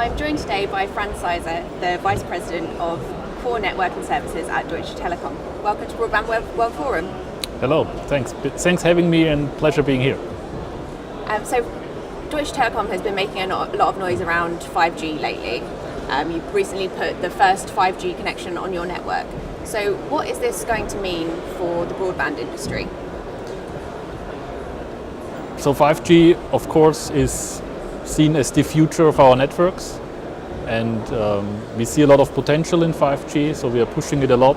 I'm joined today by Franz Seiser, the Vice President of Core Networking Services at Deutsche Telekom. Welcome to Broadband World Forum. Hello, thanks. Thanks for having me and pleasure being here. So Deutsche Telekom has been making a lot of noise around 5G lately. You've recently put the first 5G connection on your network. So what is this going to mean for the broadband industry? So 5G, of course, is seen as the future of our networks, and we see a lot of potential in 5G, so we are pushing it a lot.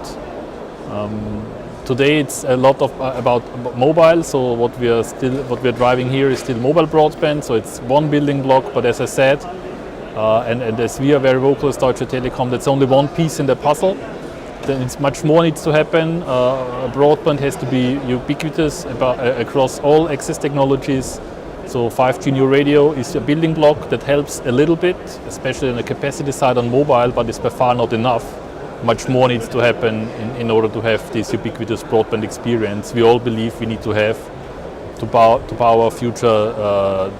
Today it's a lot about mobile, so what we are driving here is still mobile broadband, so it's one building block, but as I said, and as we are very vocal as Deutsche Telekom, that's only one piece in the puzzle. Then it's much more needs to happen. Broadband has to be ubiquitous across all access technologies. So 5G new radio is a building block that helps a little bit, especially on the capacity side on mobile, but it's by far not enough. Much more needs to happen in order to have this ubiquitous broadband experience we all believe we need to have to power a future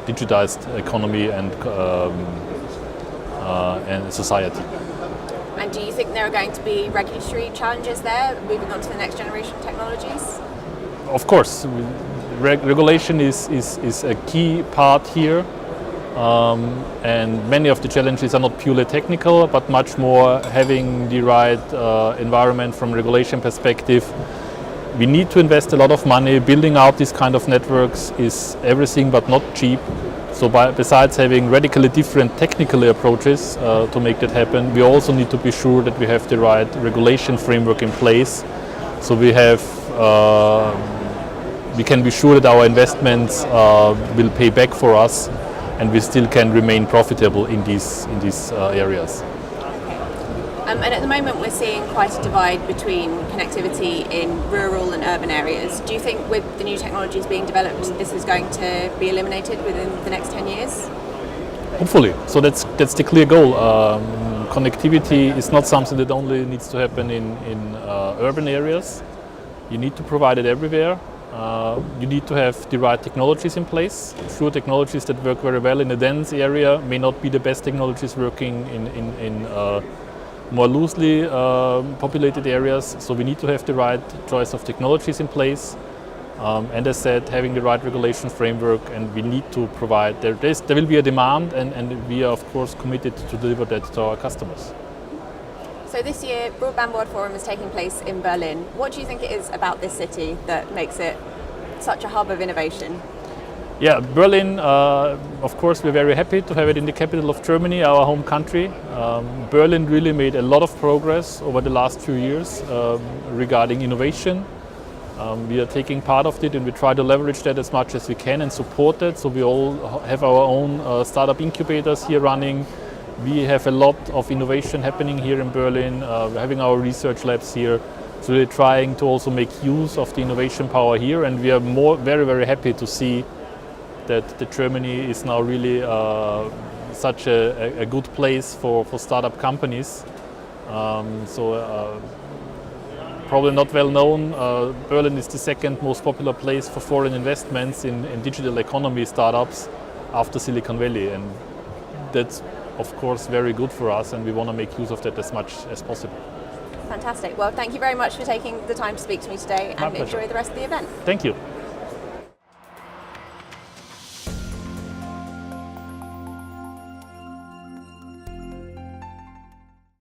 digitized economy and society. And do you think there are going to be regulatory challenges there, moving on to the next generation technologies? Of course. Regulation is a key part here, and many of the challenges are not purely technical, but much more having the right environment from regulation perspective. We need to invest a lot of money. Building out these kind of networks is everything but not cheap. So besides having radically different technical approaches to make that happen, we also need to be sure that we have the right regulation framework in place, so we can be sure that our investments will pay back for us, and we still can remain profitable in these areas. And at the moment we're seeing quite a divide between connectivity in rural and urban areas. Do you think with the new technologies being developed, this is going to be eliminated within the next 10 years? Hopefully. So that's the clear goal. Connectivity is not something that only needs to happen in urban areas. You need to provide it everywhere. You need to have the right technologies in place. Sure, technologies that work very well in a dense area may not be the best technologies working in more loosely populated areas. So we need to have the right choice of technologies in place. And as said, having the right regulation framework, and we need to provide, there will be a demand, and we are of course committed to deliver that to our customers. So this year, Broadband World Forum is taking place in Berlin. What do you think it is about this city that makes it such a hub of innovation? Yeah, Berlin, of course, we're very happy to have it in the capital of Germany, our home country. Berlin really made a lot of progress over the last few years regarding innovation. We are taking part of it, and we try to leverage that as much as we can and support it. So we all have our own startup incubators here running. We have a lot of innovation happening here in Berlin. We're having our research labs here. So we're trying to also make use of the innovation power here, and we are very, very happy to see that Germany is now really such a good place for startup companies. Probably not well known, Berlin is the second most popular place for foreign investments in digital economy startups after Silicon Valley, and that's of course very good for us, and we want to make use of that as much as possible. Fantastic. Well, thank you very much for taking the time to speak to me today, and enjoy the rest of the event. Thank you.